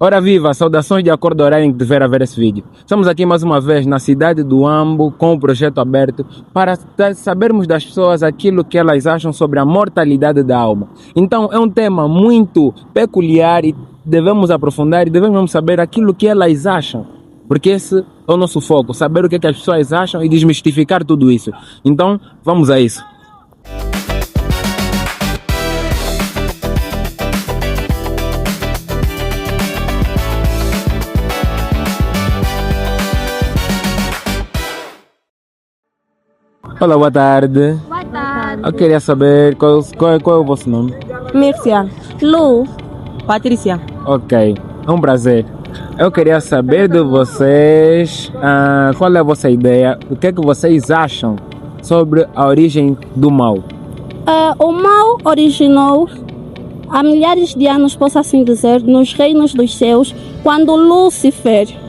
Ora viva, saudações de acordo ao horário em que tiver a ver esse vídeo. Estamos aqui mais uma vez na cidade do Ambo com o projeto aberto para sabermos das pessoas aquilo que elas acham sobre a mortalidade da alma. Então é um tema muito peculiar e devemos aprofundar e devemos saber aquilo que elas acham. Porque esse é o nosso foco, saber o que as pessoas acham e desmistificar tudo isso. Então vamos a isso. Olá, boa tarde. Boa tarde. Eu queria saber qual é o vosso nome. Mírcia. Lu. Patrícia. Ok, é um prazer. Eu queria saber de vocês qual é a vossa ideia, o que é que vocês acham sobre a origem do mal. O mal originou há milhares de anos, posso assim dizer, nos reinos dos céus, quando Lúcifer,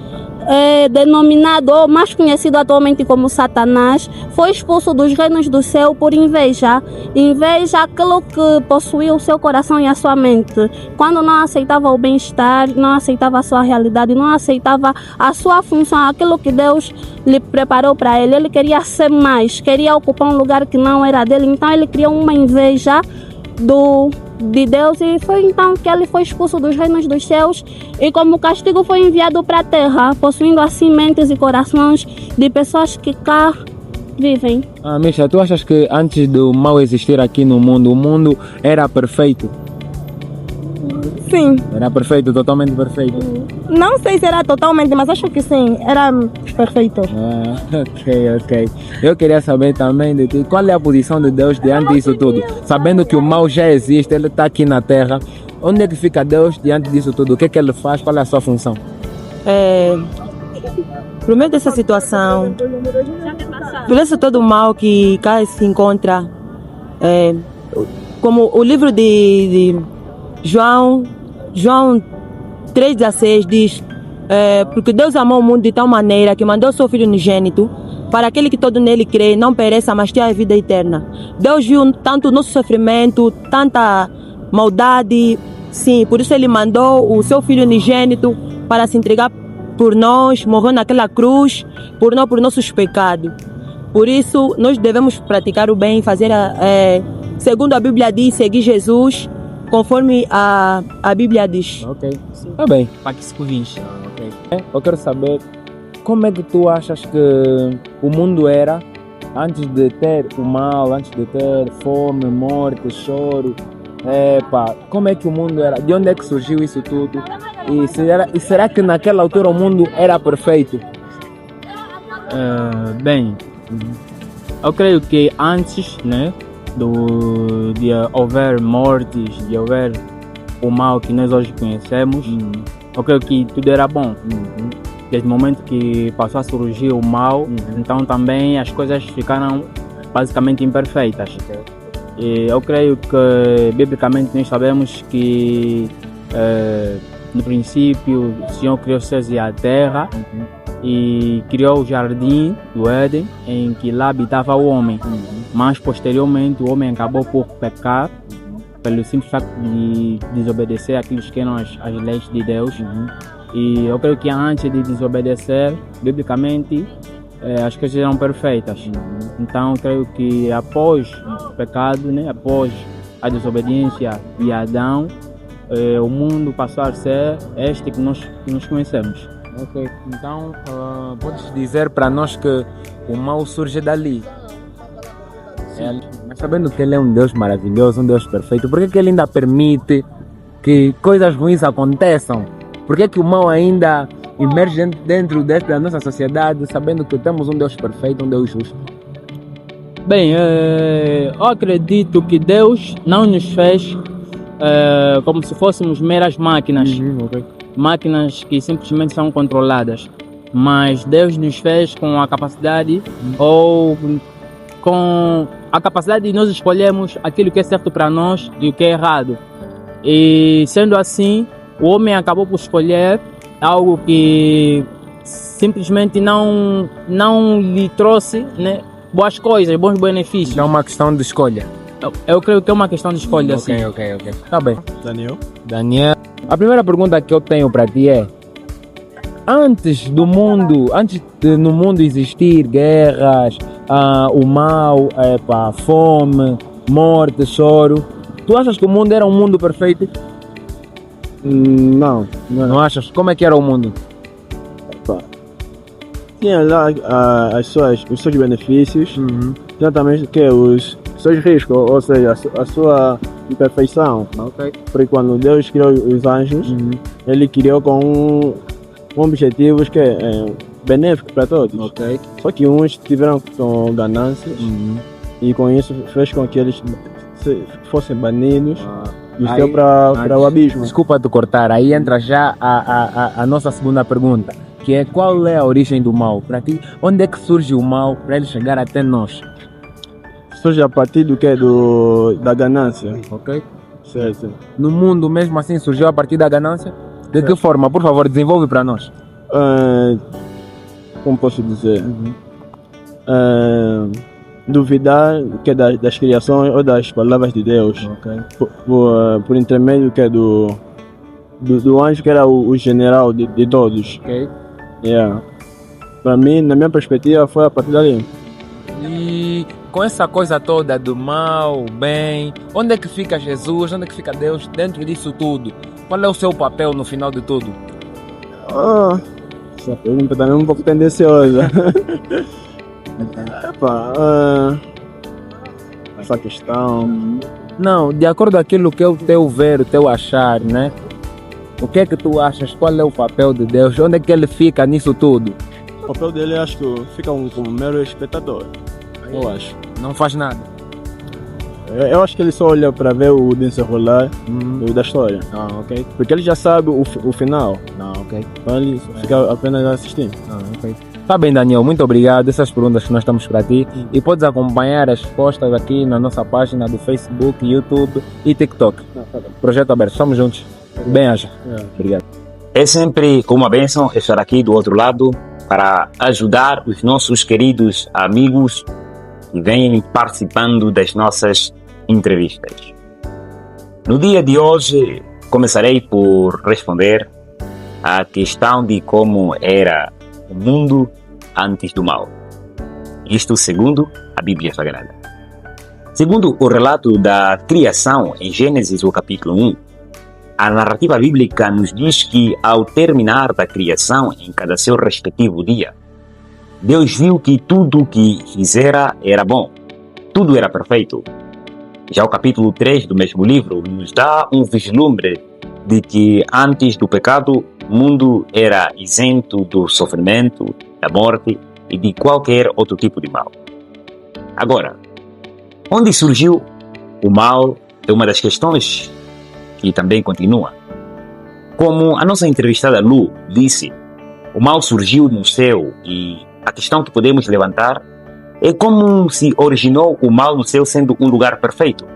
denominado ou mais conhecido atualmente como Satanás, foi expulso dos reinos do céu por inveja aquilo que possuía o seu coração e a sua mente. Quando não aceitava o bem-estar, não aceitava a sua realidade, não aceitava a sua função, aquilo que Deus lhe preparou para ele. Ele queria ser mais, queria ocupar um lugar que não era dele, então ele criou uma inveja de Deus e foi então que ele foi expulso dos reinos dos céus e como castigo foi enviado para a terra, possuindo assim mentes e corações de pessoas que cá vivem. Misha, tu achas que antes do mal existir aqui no mundo, o mundo era perfeito? Sim. Era perfeito, totalmente perfeito? Não sei se era totalmente, mas acho que sim. Era perfeito. Ok. Eu queria saber também de ti, qual é a posição de Deus diante disso tudo? Sabendo que o mal já existe, ele está aqui na Terra. Onde é que fica Deus diante disso tudo? O que é que ele faz? Qual é a sua função? Por meio dessa situação, por isso todo o mal que cá se encontra, como o livro de João 3,16 diz, porque Deus amou o mundo de tal maneira que mandou seu Filho unigênito para aquele que todo nele crê, não pereça, mas tenha a vida eterna. Deus viu tanto o nosso sofrimento, tanta maldade, sim, por isso ele mandou o seu Filho unigênito para se entregar por nós, morreu naquela cruz, por nossos pecados. Por isso, nós devemos praticar o bem, fazer, segundo a Bíblia diz, seguir Jesus, conforme a Bíblia diz. Ok, tá bem. Para que se convince. Eu quero saber como é que tu achas que o mundo era antes de ter o mal, antes de ter fome, morte, choro. Como é que o mundo era? De onde é que surgiu isso tudo? E será que naquela altura o mundo era perfeito? Bem, eu creio que antes, né, de haver mortes, de haver o mal que nós hoje conhecemos, eu creio que tudo era bom. Desde o momento que passou a surgir o mal, então também as coisas ficaram basicamente imperfeitas. E eu creio que, biblicamente, nós sabemos que no princípio o Senhor criou os céus e a terra e criou o jardim do Éden, em que lá habitava o homem. Mas posteriormente o homem acabou por pecar pelo simples facto de desobedecer aqueles que eram as leis de Deus. E eu creio que antes de desobedecer, biblicamente, as coisas eram perfeitas. Então eu creio que após o pecado, né, após a desobediência de Adão, o mundo passou a ser este que nós conhecemos. Ok, então podes dizer para nós que o mal surge dali. Mas sabendo que ele é um Deus maravilhoso, um Deus perfeito, por que ele ainda permite que coisas ruins aconteçam? Por que o mal ainda emerge dentro da nossa sociedade, sabendo que temos um Deus perfeito, um Deus justo? Bem, eu acredito que Deus não nos fez como se fôssemos meras máquinas. Máquinas que simplesmente são controladas. Mas Deus nos fez com a capacidade ou com a capacidade de nós escolhermos aquilo que é certo para nós e o que é errado. E sendo assim, o homem acabou por escolher algo que simplesmente não lhe trouxe, né, boas coisas, bons benefícios. É uma questão de escolha. Eu creio que é uma questão de escolha, sim. Ok. Tá bem. Daniel? Daniel. A primeira pergunta que eu tenho para ti é: antes do mundo, no mundo existir guerras, o mal, fome, morte, choro, tu achas que o mundo era um mundo perfeito? Não. Não achas? Como é que era o mundo? Tinha lá os seus benefícios, tinha também que os seus riscos, ou seja, a sua imperfeição. Ok. Porque quando Deus criou os anjos, Ele criou com objetivos que é benéfico para todos. Ok. Só que uns tiveram com ganâncias e com isso fez com que eles fossem banidos do céu para o abismo. Desculpa te cortar, aí entra já a nossa segunda pergunta, que é: qual é a origem do mal? Para ti, onde é que surge o mal para ele chegar até nós? Surge a partir do que? Da ganância. Ok? Certo. No mundo mesmo assim surgiu a partir da ganância? De que forma? Por favor, desenvolve para nós. Como posso dizer? Duvidar que das criações ou das palavras de Deus. Ok. Por intermédio que do anjo que era o general de todos. Ok. Yeah. Para mim, na minha perspectiva, foi a partir dali. E com essa coisa toda do mal, bem, onde é que fica Jesus? Onde é que fica Deus dentro disso tudo? Qual é o seu papel no final de tudo? Essa pergunta também é um pouco tendenciosa. Essa questão. Não, de acordo com aquilo que é o teu ver, o teu achar, né? O que é que tu achas? Qual é o papel de Deus? Onde é que ele fica nisso tudo? O papel dele, acho que fica como mero espectador. Eu acho. Não faz nada. Eu acho que ele só olha para ver o desenrolar da história. Ok. Porque ele já sabe o final. Ok. Então ele fica apenas assistindo. Ok. Tá bem, Daniel, muito obrigado. Essas perguntas que nós estamos para ti. E podes acompanhar as respostas aqui na nossa página do Facebook, YouTube e TikTok. Projeto Aberto. Estamos juntos. Bem-aja. Obrigado. É sempre uma bênção estar aqui do outro lado para ajudar os nossos queridos amigos que vêm participando das nossas entrevistas. No dia de hoje, começarei por responder à questão de como era o mundo antes do mal. Isto segundo a Bíblia Sagrada. Segundo o relato da criação em Gênesis, o capítulo 1, a narrativa bíblica nos diz que, ao terminar da criação em cada seu respectivo dia, Deus viu que tudo o que fizera era bom. Tudo era perfeito. Já o capítulo 3 do mesmo livro nos dá um vislumbre de que, antes do pecado, o mundo era isento do sofrimento, da morte e de qualquer outro tipo de mal. Agora, onde surgiu o mal é uma das questões que também continua. Como a nossa entrevistada Lu disse, o mal surgiu no céu e a questão que podemos levantar é como se originou o mal no céu sendo um lugar perfeito.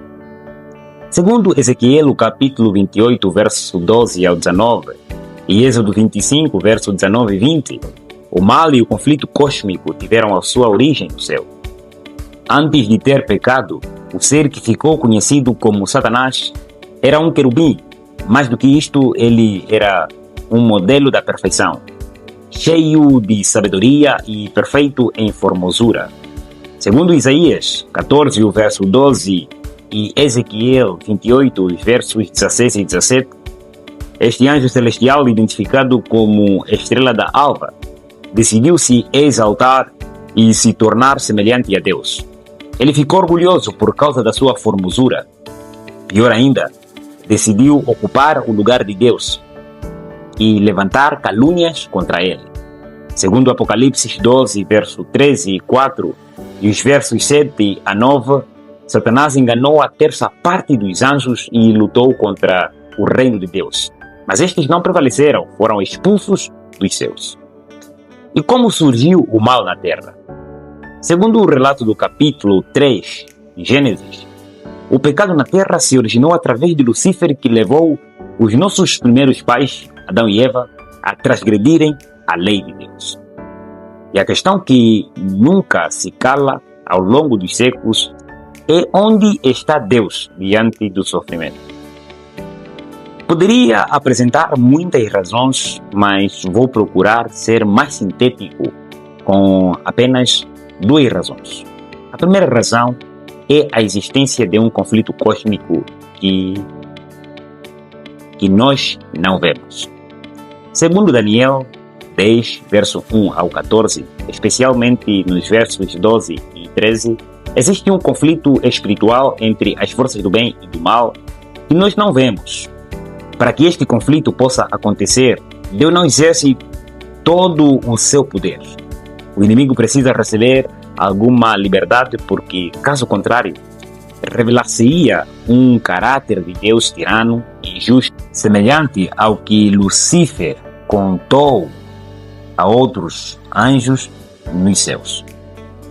Segundo Ezequiel, capítulo 28, verso 12 ao 19, e Êxodo 25, verso 19 e 20, o mal e o conflito cósmico tiveram a sua origem no céu. Antes de ter pecado, o ser que ficou conhecido como Satanás era um querubim. Mais do que isto, ele era um modelo da perfeição, cheio de sabedoria e perfeito em formosura. Segundo Isaías 14, o verso 12, e Ezequiel 28, versos 16 e 17, este anjo celestial, identificado como estrela da alva, decidiu se exaltar e se tornar semelhante a Deus. Ele ficou orgulhoso por causa da sua formosura. Pior ainda, decidiu ocupar o lugar de Deus e levantar calúnias contra ele. Segundo Apocalipse 12, verso 13 e 4, e os versos 7 a 9, Satanás enganou a terça parte dos anjos e lutou contra o reino de Deus. Mas estes não prevaleceram, foram expulsos dos céus. E como surgiu o mal na terra? Segundo o relato do capítulo 3 de Gênesis, o pecado na terra se originou através de Lucifer, que levou os nossos primeiros pais, Adão e Eva, a transgredirem a lei de Deus. E a questão que nunca se cala ao longo dos séculos é onde está Deus diante do sofrimento. Poderia apresentar muitas razões, mas vou procurar ser mais sintético com apenas 2 razões. A primeira razão é a existência de um conflito cósmico que nós não vemos. Segundo Daniel 10, verso 1 ao 14, especialmente nos versos 12 e 13, existe um conflito espiritual entre as forças do bem e do mal que nós não vemos. Para que este conflito possa acontecer, Deus não exerce todo o seu poder. O inimigo precisa receber alguma liberdade, porque, caso contrário, revelar-se-ia um caráter de Deus tirano e injusto, semelhante ao que Lucifer contou a outros anjos nos céus.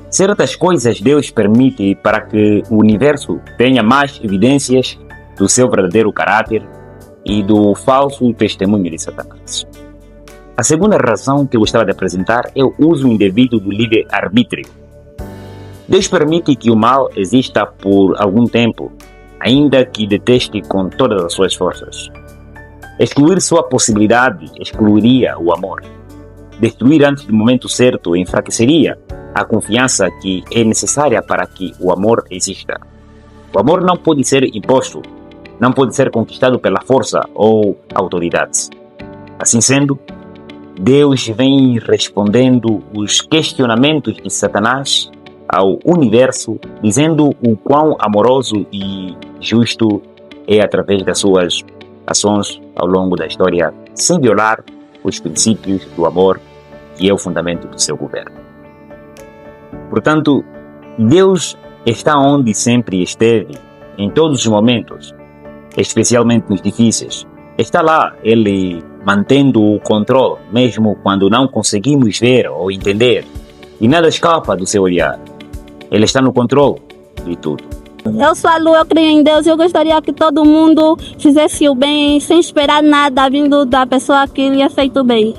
Certas coisas Deus permite para que o universo tenha mais evidências do seu verdadeiro caráter e do falso testemunho de Satanás. A segunda razão que eu gostava de apresentar é o uso indevido do livre-arbítrio. Deus permite que o mal exista por algum tempo, ainda que deteste com todas as suas forças. Excluir sua possibilidade excluiria o amor. Destruir antes do momento certo enfraqueceria a confiança que é necessária para que o amor exista. O amor não pode ser imposto, não pode ser conquistado pela força ou autoridade. Assim sendo, Deus vem respondendo os questionamentos de Satanás ao universo, dizendo o quão amoroso e justo é através das suas ações ao longo da história, sem violar os princípios do amor, que é o fundamento do seu governo. Portanto, Deus está onde sempre esteve, em todos os momentos, especialmente nos difíceis. Está lá, Ele mantendo o controle, mesmo quando não conseguimos ver ou entender, e nada escapa do seu olhar. Ele está no controle de tudo. Eu sou a Lu, eu creio em Deus. Eu gostaria que todo mundo fizesse o bem sem esperar nada vindo da pessoa que lhe é feito bem.